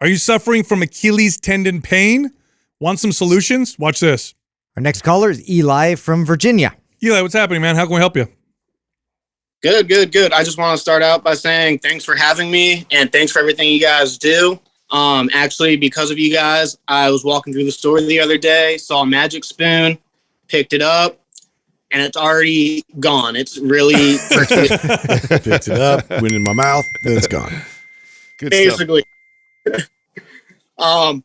Are you suffering from Achilles tendon pain? Want some solutions? Watch this. Our next caller is Eli from Virginia. Eli, what's happening, man? How can we help you? Good. I just want to start out by saying thanks for having me and thanks for everything you guys do. Actually, because of you guys, I was walking through the store the other day, saw a magic spoon, picked it up, and it's already gone. It's really picked it up, went in my mouth, then it's gone. Good basically. For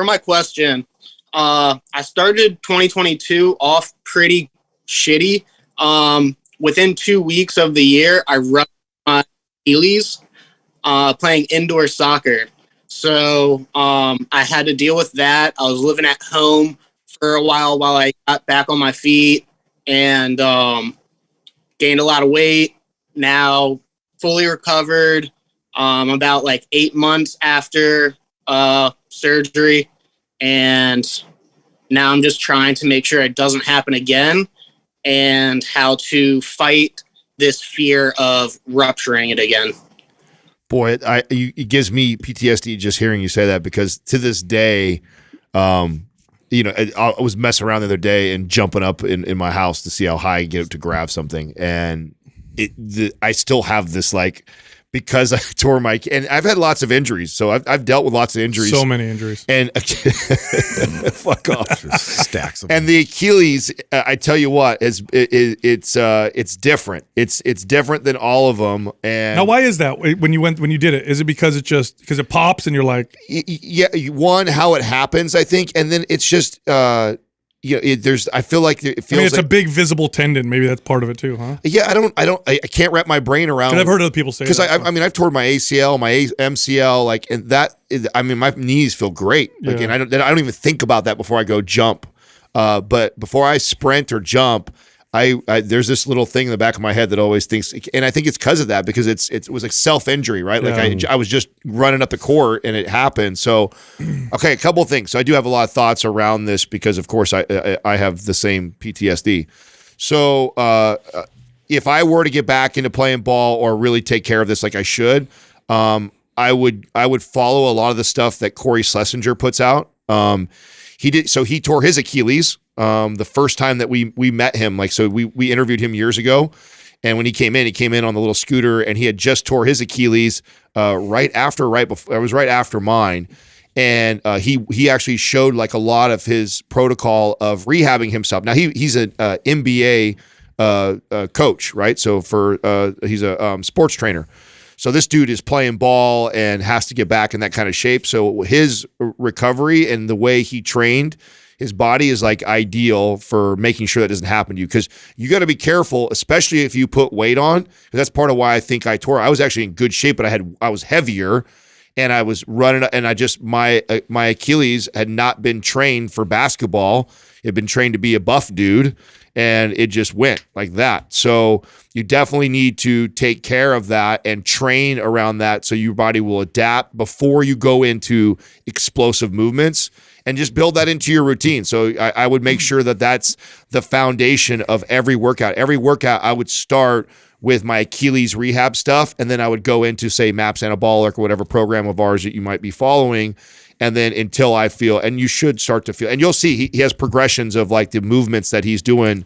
my question, I started 2022 off pretty shitty. Within 2 weeks of the year, I ruptured my Achilles playing indoor soccer. So I had to deal with that. I was living at home for a while I got back on my feet and gained a lot of weight. Now fully recovered. About like 8 months after surgery. And now I'm just trying to make sure it doesn't happen again and how to fight this fear of rupturing it again. Boy, it gives me PTSD just hearing you say that, because to this day, I was messing around the other day and jumping up in my house to see how high I get to grab something. And I still have this, like, because I tore and I've had lots of injuries. So I've dealt with lots of injuries. So many injuries. And fuck off. Just stacks of them. And the Achilles, I tell you what, it's different. It's different than all of them. And now, why is that when you did it? Is it because it pops and you're like, yeah, one, how it happens, I think. And then it's just, I feel like it feels it's like a big visible tendon. Maybe that's part of it too, huh? Yeah, I can't wrap my brain around. I've heard other people say that. Because I've torn my ACL, my MCL, and that. My knees feel great. Yeah. And I don't even think about that before I go jump. But before I sprint or jump, there's this little thing in the back of my head that always thinks, and I think it's because of that, because it was like self-injury, right? Yeah. Like I was just running up the court and it happened. So, okay, a couple of things. So I do have a lot of thoughts around this because, of course, I have the same PTSD. So if I were to get back into playing ball or really take care of this like I should, I would follow a lot of the stuff that Corey Schlesinger puts out. He tore his Achilles. The first time that we met him, we interviewed him years ago, and when he came in on the little scooter, and he had just tore his Achilles right after mine, and he actually showed like a lot of his protocol of rehabbing himself. Now he's an MBA coach, right? So he's a sports trainer. So this dude is playing ball and has to get back in that kind of shape. So his recovery and the way he trained his body is like ideal for making sure that doesn't happen to you, because you got to be careful, especially if you put weight on. That's part of why I think I tore. I was actually in good shape, but I was heavier, and I was running, and my Achilles had not been trained for basketball. It had been trained to be a buff dude, and it just went like that. So you definitely need to take care of that and train around that so your body will adapt before you go into explosive movements. And just build that into your routine. So I would make sure that that's the foundation of every workout. Every workout, I would start with my Achilles rehab stuff, and then I would go into, say, MAPS Anabolic or whatever program of ours that you might be following, and then until I feel, and you should start to feel, and you'll see he has progressions of like the movements that he's doing.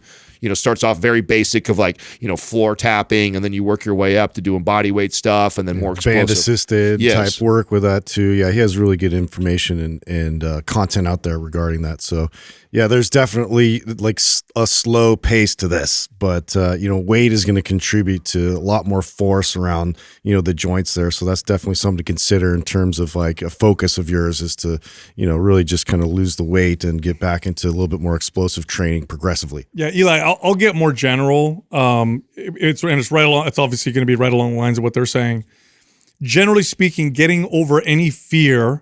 Starts off very basic of like, floor tapping, and then you work your way up to doing body weight stuff, and then more explosive. Band assisted type work with that too. Yeah, he has really good information and content out there regarding that. So yeah, there's definitely like a slow pace to this, but weight is going to contribute to a lot more force around the joints there. So that's definitely something to consider in terms of like a focus of yours is to really just kind of lose the weight and get back into a little bit more explosive training progressively. Yeah, Eli, I'll get more general. It's right along. It's obviously going to be right along the lines of what they're saying. Generally speaking, getting over any fear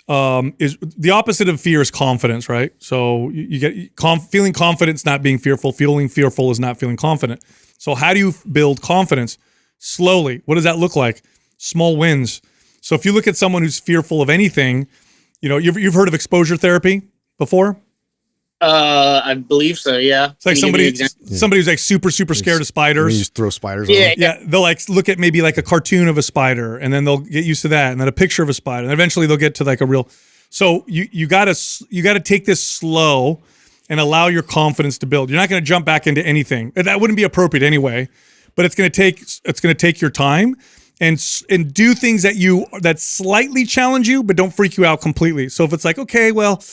is the opposite of fear is confidence, right? So you get feeling confidence, not being fearful. Feeling fearful is not feeling confident. So how do you build confidence? Slowly. What does that look like? Small wins. So if you look at someone who's fearful of anything, you've heard of exposure therapy before? I believe so. Yeah. It's like Can you give me an somebody example? who's like super scared of You spiders. just throw spiders Yeah. on. Yeah, they'll like look at maybe like a cartoon of a spider, and then they'll get used to that, and then a picture of a spider, and eventually they'll get to like a real. So you gotta take this slow, and allow your confidence to build. You're not gonna jump back into anything. That wouldn't be appropriate anyway, but it's gonna take your time, and do things that slightly challenge you, but don't freak you out completely. So if it's like, okay, well,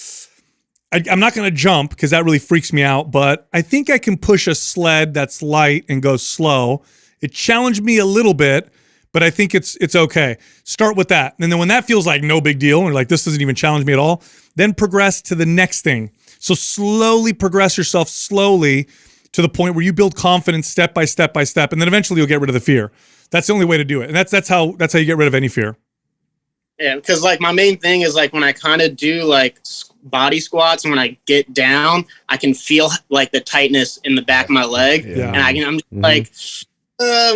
I'm not going to jump because that really freaks me out, but I think I can push a sled that's light and go slow. It challenged me a little bit, but I think it's okay. Start with that. And then when that feels like no big deal, and like this doesn't even challenge me at all, then progress to the next thing. So slowly progress yourself slowly to the point where you build confidence step by step by step, and then eventually you'll get rid of the fear. That's the only way to do it. And that's how you get rid of any fear. Yeah, because like my main thing is like when I kind of do like body squats, and when I get down, I can feel like the tightness in the back of my leg, Yeah. and I'm just like,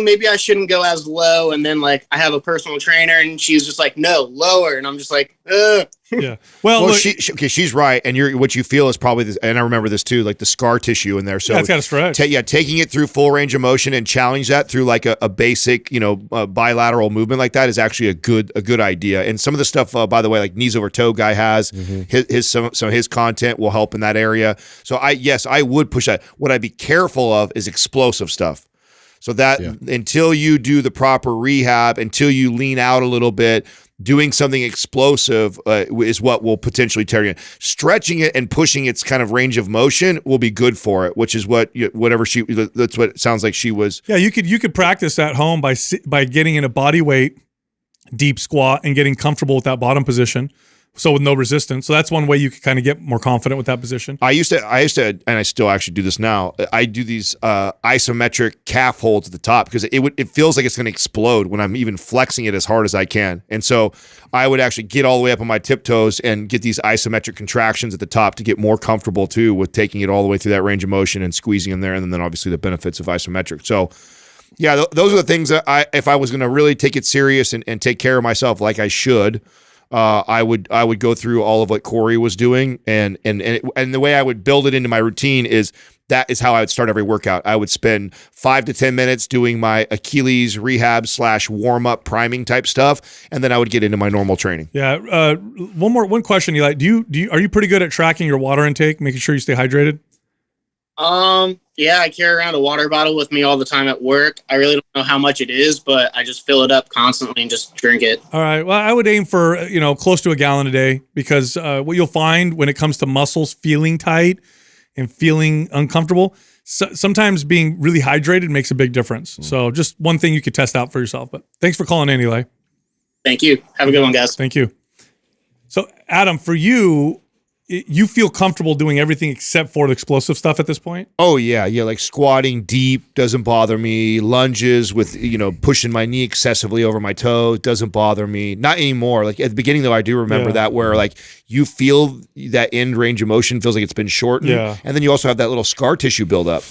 maybe I shouldn't go as low. And then like I have a personal trainer, and she's just like, no, lower, and I'm just like, Yeah. Well, look, she's right, and what you feel is probably this, and I remember this too, like the scar tissue in there. So yeah, it's got to stretch. taking it through full range of motion and challenge that through like a basic, bilateral movement like that is actually a good idea. And some of the stuff, by the way, like knees over toe guy has some of his content will help in that area. So I would push that. What I'd be careful of is explosive stuff. So that until you do the proper rehab, until you lean out a little bit, doing something explosive is what will potentially tear you. Stretching it and pushing its kind of range of motion will be good for it, which is that's what it sounds like she was. Yeah, you could practice at home by getting in a body weight deep squat and getting comfortable with that bottom position. So with no resistance. So that's one way you could kind of get more confident with that position. I used to, and I still actually do this now. I do these isometric calf holds at the top because it feels like it's going to explode when I'm even flexing it as hard as I can. And so I would actually get all the way up on my tiptoes and get these isometric contractions at the top to get more comfortable too with taking it all the way through that range of motion and squeezing in there. And then obviously the benefits of isometric. So yeah, those are the things that if I was going to really take it serious and take care of myself like I should, I would go through all of what Corey was doing, and the way I would build it into my routine is that is how I would start every workout. I would spend 5 to 10 minutes doing my Achilles rehab / warm up priming type stuff, and then I would get into my normal training. Yeah. One question, Eli. Are you pretty good at tracking your water intake, making sure you stay hydrated? Yeah, I carry around a water bottle with me all the time at work. I really don't know how much it is, but I just fill it up constantly and just drink it. All right. Well, I would aim for, close to a gallon a day because what you'll find when it comes to muscles feeling tight and feeling uncomfortable, sometimes being really hydrated makes a big difference. So just one thing you could test out for yourself. But thanks for calling in, Eli. Thank you. Have a good one, guys. Thank you. So, Adam, for you, you feel comfortable doing everything except for the explosive stuff at this point? Oh yeah, like squatting deep doesn't bother me. Lunges with pushing my knee excessively over my toe doesn't bother me. Not anymore. Like at the beginning though, I do remember that where like you feel that end range of motion feels like it's been shortened, and then you also have that little scar tissue buildup.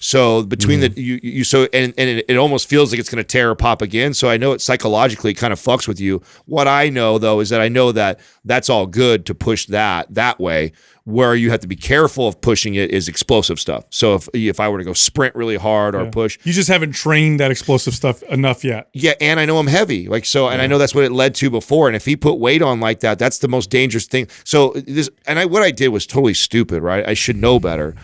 So between it almost feels like it's going to tear or pop again. So I know it psychologically kind of fucks with you. What I know though is that I know that that's all good to push that way. Where you have to be careful of pushing it is explosive stuff. So if I were to go sprint really hard or push, you just haven't trained that explosive stuff enough yet. Yeah, and I know I'm heavy, and I know that's what it led to before. And if he put weight on like that, that's the most dangerous thing. So what I did was totally stupid, right? I should know better.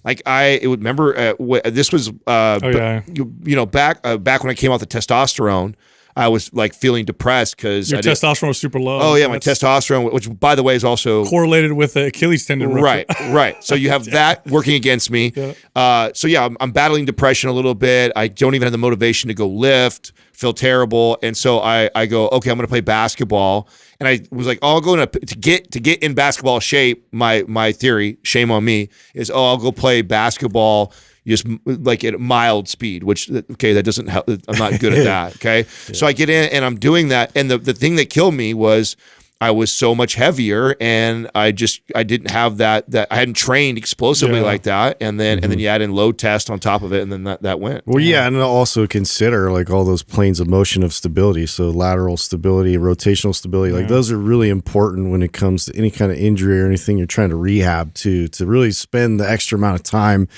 Like remember this was back when I came off the testosterone, I was like feeling depressed because your testosterone was super low. Oh yeah, my testosterone, which by the way is also correlated with the Achilles tendon rupture. Right. So you have that working against me. Yeah. I'm battling depression a little bit. I don't even have the motivation to go lift. Feel terrible, and so I go, okay, I'm going to play basketball. And I was like, I'll go to get in basketball shape. My theory, shame on me, is I'll go play basketball just like at mild speed, which that doesn't help. I'm not good at that. Okay, so I get in and I'm doing that, and the thing that killed me was I was so much heavier, and I didn't have that I hadn't trained explosively like that, and then you add in load test on top of it, and then that went. Well, yeah, and also consider like all those planes of motion of stability. So lateral stability, rotational stability, like those are really important when it comes to any kind of injury or anything you're trying to rehab to really spend the extra amount of time,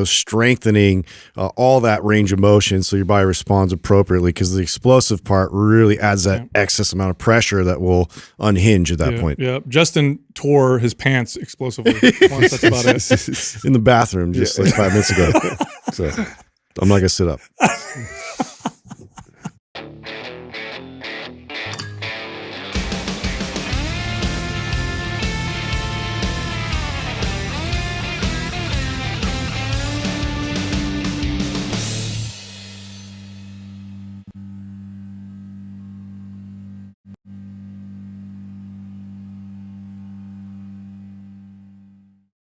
strengthening all that range of motion so your body responds appropriately, because the explosive part really adds that excess amount of pressure that will unhinge at that point. Yeah, Justin tore his pants explosively once. That's about it. In the bathroom just like 5 minutes ago. So I'm not gonna sit up.